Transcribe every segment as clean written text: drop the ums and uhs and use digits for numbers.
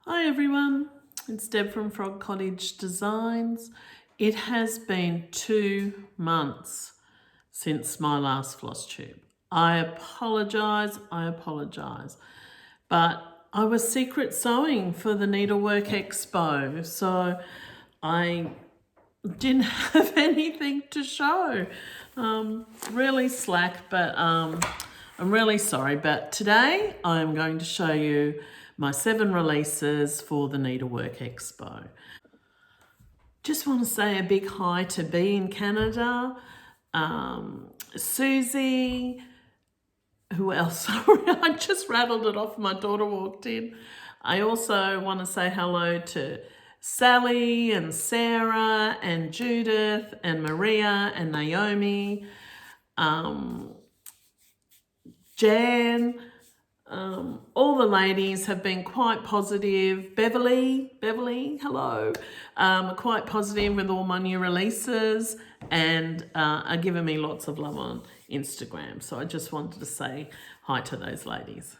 Hi everyone, it's Deb from Frog Cottage Designs. It has been 2 months since my last Flosstube. I apologise, but I was secret sewing for the Needlework Expo, so I didn't have anything to show. Really slack, but I'm really sorry. But today I'm going to show you my 7 releases for the Needlework Expo. Just want to say a big hi to B in Canada, Susie, who else? Sorry, I just rattled it off. My daughter walked in. I also want to say hello to Sally and Sarah and Judith and Maria and Naomi, Jan. All the ladies have been quite positive. Beverly, hello. Quite positive with all my new releases and are giving me lots of love on Instagram. So I just wanted to say hi to those ladies.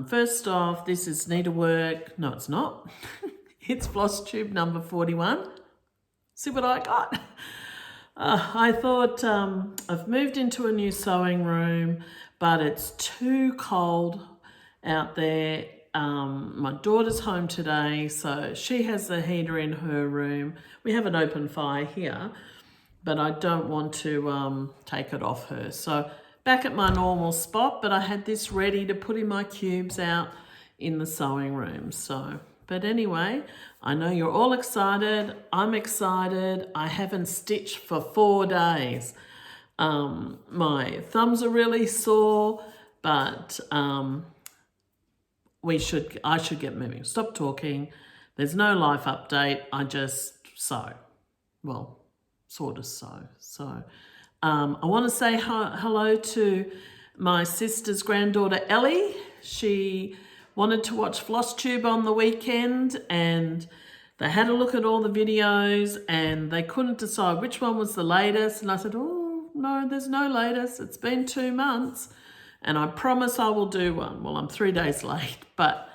First off, this is Needlework. No, it's not. It's Flosstube number 41. See what I got? I thought I've moved into a new sewing room, but it's too cold out there. My daughter's home today, so she has the heater in her room. We have an open fire here, but I don't want to take it off her. So back at my normal spot, but I had this ready to put in my cubes out in the sewing room. So, but anyway, I know you're all excited. I'm excited. I haven't stitched for 4 days. My thumbs are really sore, but I should get moving. Stop talking. There's no life update. I just sew. Well, sort of sew. So I want to say hello to my sister's granddaughter, Ellie. She wanted to watch Flosstube on the weekend and they had a look at all the videos and they couldn't decide which one was the latest. And I said, oh, no, there's no latest. It's been 2 months. And I promise I will do one. Well, I'm 3 days late, but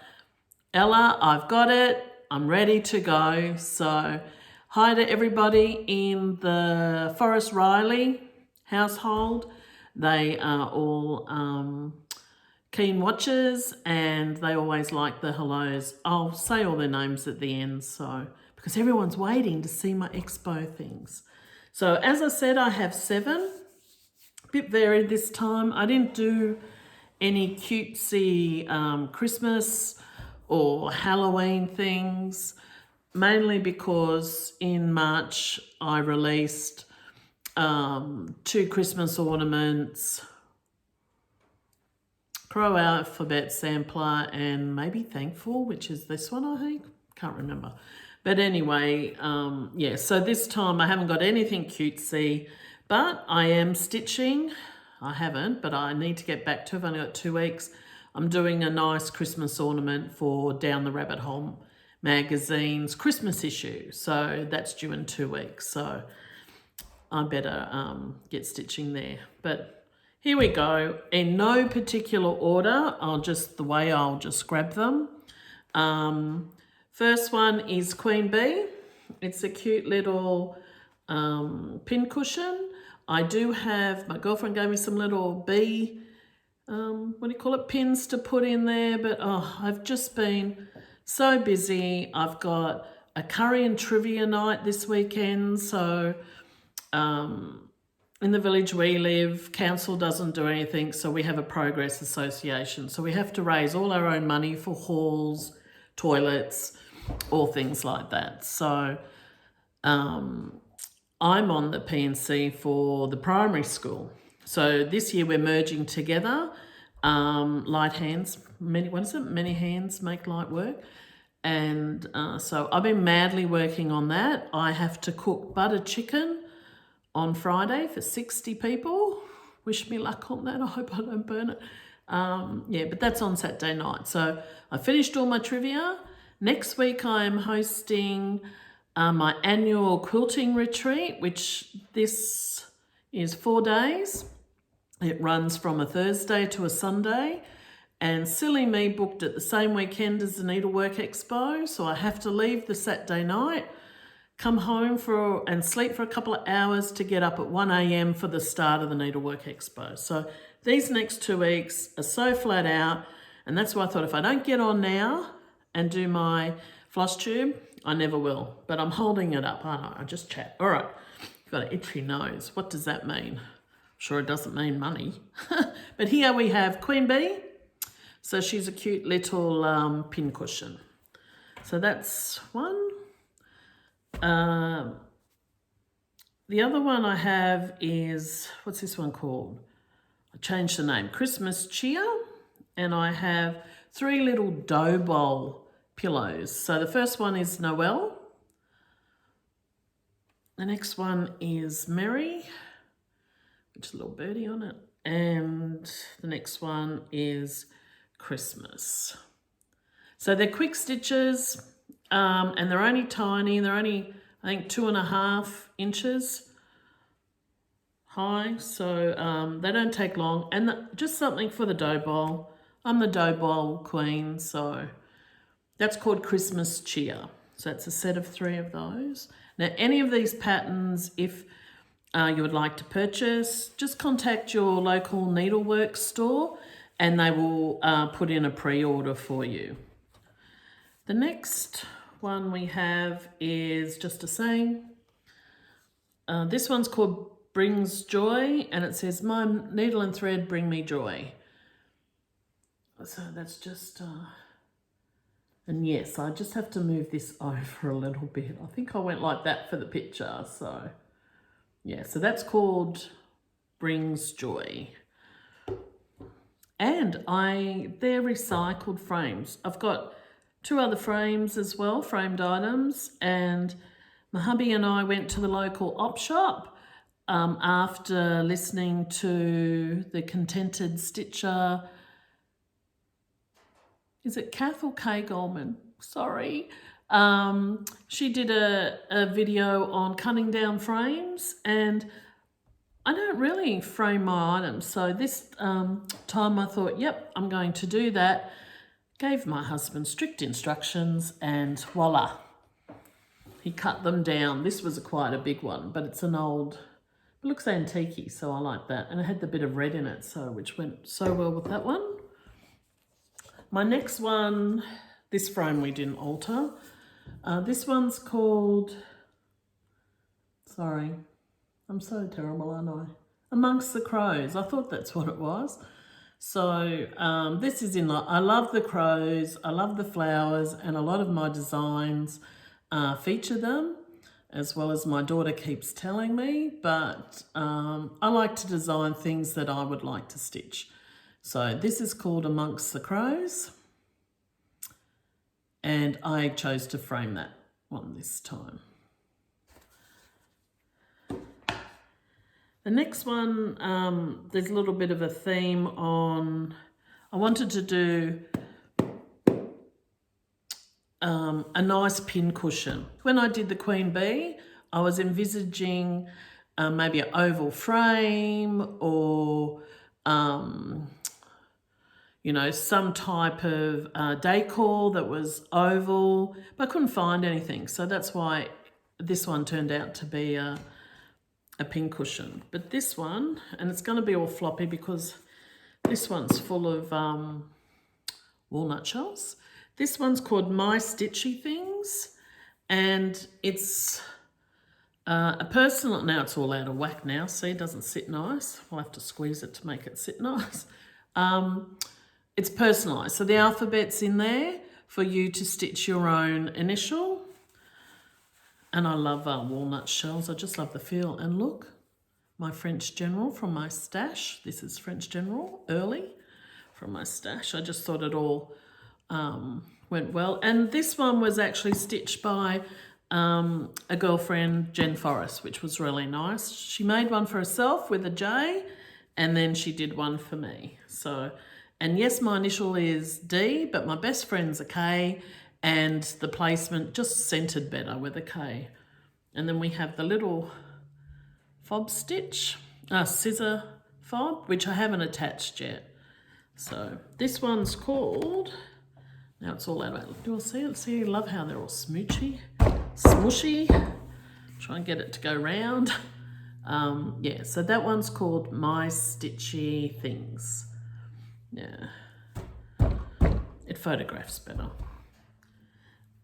Ella, I've got it. I'm ready to go. So hi to everybody in the Forrest Riley household. They are all keen watchers and they always like the hellos. I'll say all their names at the end, so because everyone's waiting to see my Expo things. So as I said, I have 7. Bit varied this time. I didn't do any cutesy Christmas or Halloween things, mainly because in March I released 2 Christmas ornaments, Crow Alphabet Sampler, and maybe Thankful, which is this one, I think. Can't remember. But anyway, yeah, so this time I haven't got anything cutesy. But I am stitching. I haven't, but I need to get back to it. I've only got 2 weeks. I'm doing a nice Christmas ornament for Down the Rabbit Hole magazine's Christmas issue. So that's due in 2 weeks. So I better get stitching there. But here we go. In no particular order, I'll just grab them. First one is Queen Bee. It's a cute little pincushion. I do have, my girlfriend gave me some little bee, pins to put in there, but I've just been so busy. I've got a curry and trivia night this weekend, so in the village we live, council doesn't do anything, so we have a progress association, so we have to raise all our own money for halls, toilets, all things like that. So I'm on the P&C for the primary school. So this year we're merging together. Many hands make light work. And so I've been madly working on that. I have to cook butter chicken on Friday for 60 people. Wish me luck on that. I hope I don't burn it. Yeah, but that's on Saturday night. So I finished all my trivia. Next week I am hosting my annual quilting retreat, which this is 4 days. It runs from a Thursday to a Sunday, And silly me booked it the same weekend as the Needlework Expo, so I have to leave the Saturday night, come home and sleep for a couple of hours to get up at 1 a.m. for the start of the Needlework Expo. So these next 2 weeks are so flat out, and that's why I thought if I don't get on now and do my Flosstube, I never will. But I'm holding it up, aren't I? I just chat. All right, you've got an itchy nose. What does that mean? Sure, it doesn't mean money. But here we have Queen Bee. So she's a cute little pincushion. So that's one. The other one I have is, what's this one called? I changed the name, Christmas Cheer. And I have 3 little dough bowl pillows. So the first one is Noel. The next one is Mary, which is a little birdie on it. And the next one is Christmas. So they're quick stitches, and they're only tiny. They're only, I think, 2.5 inches high. So they don't take long. And just something for the dough bowl. I'm the dough bowl queen, so that's called Christmas Cheer. So it's a set of 3 of those. Now, any of these patterns, if you would like to purchase, just contact your local Needlework store and they will put in a pre-order for you. The next one we have is just a saying. This one's called Brings Joy, and it says, my needle and thread bring me joy. So that's just, and yes, I just have to move this over a little bit. I think I went like that for the picture, so yeah, so that's called Brings Joy. And they're recycled frames. I've got 2 other frames as well, framed items, and my hubby and I went to the local op shop after listening to the Contented Stitcher. Is it Kath or Kay Goldman? Sorry. She did a video on cutting down frames, and I don't really frame my items. So this time I thought, yep, I'm going to do that. Gave my husband strict instructions and voila, he cut them down. This was quite a big one, but it's an old, it looks antique-y, so I like that. And it had the bit of red in it, so which went so well with that one. My next one, this frame we didn't alter. This one's called, sorry, I'm so terrible, aren't I? Amongst the Crows. I thought that's what it was. So this is in, I love the crows, I love the flowers, and a lot of my designs feature them, as well as my daughter keeps telling me, but I like to design things that I would like to stitch. So this is called Amongst the Crows, and I chose to frame that one this time. The next one, there's a little bit of a theme on, I wanted to do a nice pin cushion. When I did the Queen Bee, I was envisaging maybe an oval frame or, you know, some type of decor that was oval, but I couldn't find anything. So that's why this one turned out to be a pin cushion. But this one, and it's going to be all floppy because this one's full of walnut shells. This one's called My Stitchy Things, and it's a personal, now it's all out of whack now, see, it doesn't sit nice. I'll have to squeeze it to make it sit nice. It's personalised, so the alphabet's in there for you to stitch your own initial. And I love walnut shells. I just love the feel. And look, my French General from my stash. This is French General early from my stash. I just thought it all went well. And this one was actually stitched by a girlfriend, Jen Forrest, which was really nice. She made one for herself with a J, and then she did one for me. So, and yes, my initial is D, but my best friend's a K, and the placement just centered better with a K. And then we have the little fob stitch, scissor fob, which I haven't attached yet. So this one's called, now it's all out of it. Do I see it? See, I love how they're all smooshy. Try and get it to go round. Yeah, so that one's called My Stitchy Things. Yeah, it photographs better.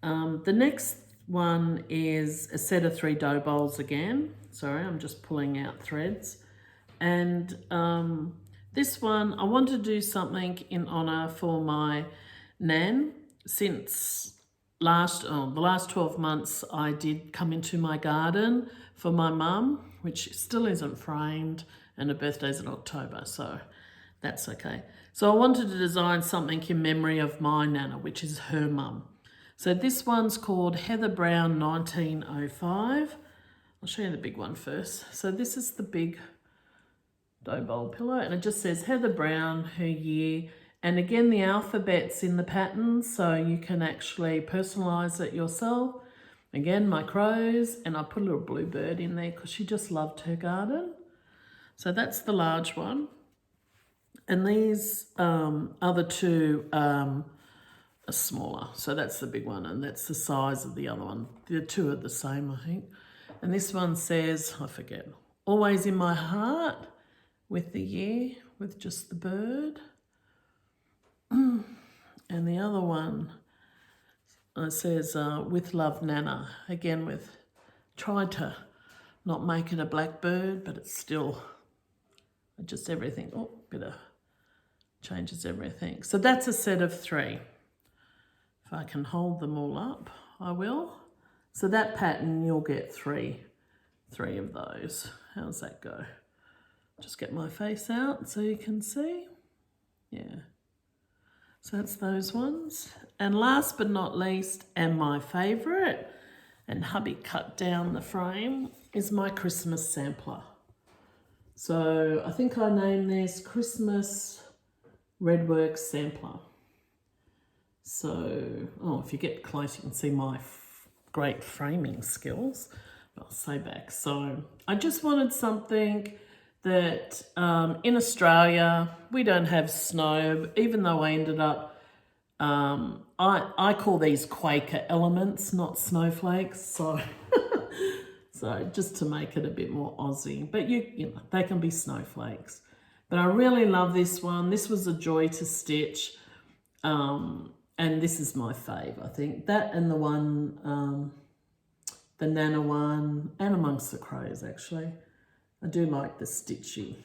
The next one is a set of 3 dough bowls again. Sorry, I'm just pulling out threads. And this one, I want to do something in honour for my nan. Since the last 12 months, I did come into my garden for my mum, which still isn't framed, and her birthday's in October, so that's okay. So I wanted to design something in memory of my nana, which is her mum. So this one's called Heather Brown 1905. I'll show you the big one first. So this is the big dough bowl pillow, and it just says Heather Brown, her year, and again the alphabet's in the pattern, so you can actually personalise it yourself. Again, my crows, and I put a little blue bird in there because she just loved her garden. So that's the large one. And these other 2 are smaller. So that's the big one, and that's the size of the other one. The 2 are the same, I think. And this one says, I forget, always in my heart, with the year, with just the bird. And the other one says, with love, Nana. Again, with tried to not make it a blackbird, but it's still just everything. Oh, bit of changes everything. So that's a set of 3. If I can hold them all up, I will. So that pattern, you'll get 3 of those. How's that go? Just get my face out so you can see. Yeah. So that's those ones. And last but not least, and my favourite, and hubby cut down the frame, is my Christmas sampler. So I think I named this Christmas Redwork sampler. So, if you get close, you can see my great framing skills. I'll say back. So I just wanted something that in Australia, we don't have snow, even though I ended up, I call these Quaker elements, not snowflakes. So, so just to make it a bit more Aussie, but you know, they can be snowflakes. But I really love this one. This was a joy to stitch. And this is my fave, I think. That and the one, the Nana one, and amongst the crows, actually. I do like the Stitchy,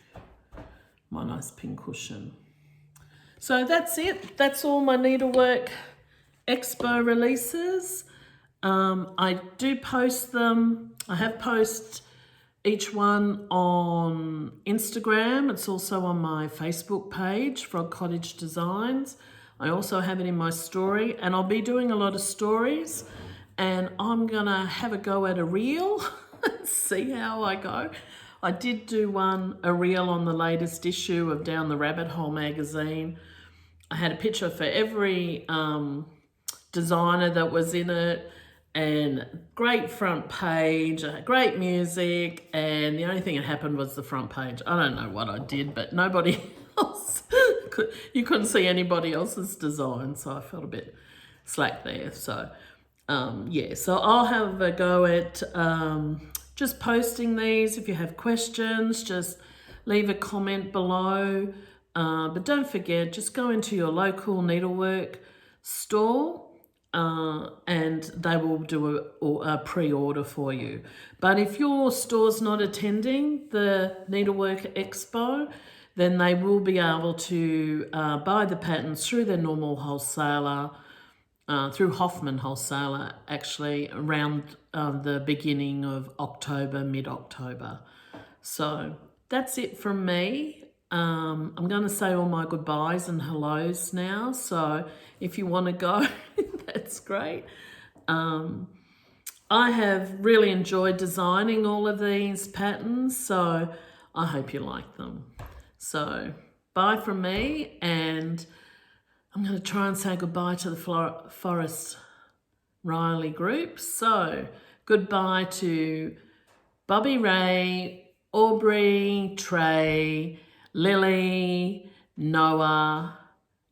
my nice pincushion. So that's it. That's all my Needlework Expo releases. I do post them. I have posted each one on Instagram. It's also on my Facebook page, Frog Cottage Designs. I also have it in my story, and I'll be doing a lot of stories, and I'm gonna have a go at a reel and see how I go. I did do a reel on the latest issue of Down the Rabbit Hole magazine. I had a picture for every designer that was in it, and great front page, great music, and the only thing that happened was the front page. I don't know what I did, but nobody else, you couldn't see anybody else's design, so I felt a bit slack there. So yeah, so I'll have a go at just posting these. If you have questions, just leave a comment below. But don't forget, just go into your local needlework store and they will do a pre-order for you. But if your store's not attending the Needlework Expo, then they will be able to buy the patterns through their normal wholesaler, through Hoffman Wholesaler, actually, around the beginning of October, mid-October. So that's it from me. I'm going to say all my goodbyes and hellos now. So if you want to go, that's great. I have really enjoyed designing all of these patterns, so I hope you like them. So bye from me, and I'm going to try and say goodbye to the Forest Riley group. So goodbye to Bobby Ray, Aubrey, Trey, Lily, Noah,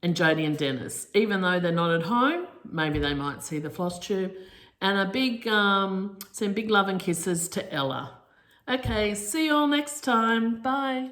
and Jodie and Dennis. Even though they're not at home, maybe they might see the Flosstube. And a big, send big love and kisses to Ella. Okay, see you all next time. Bye.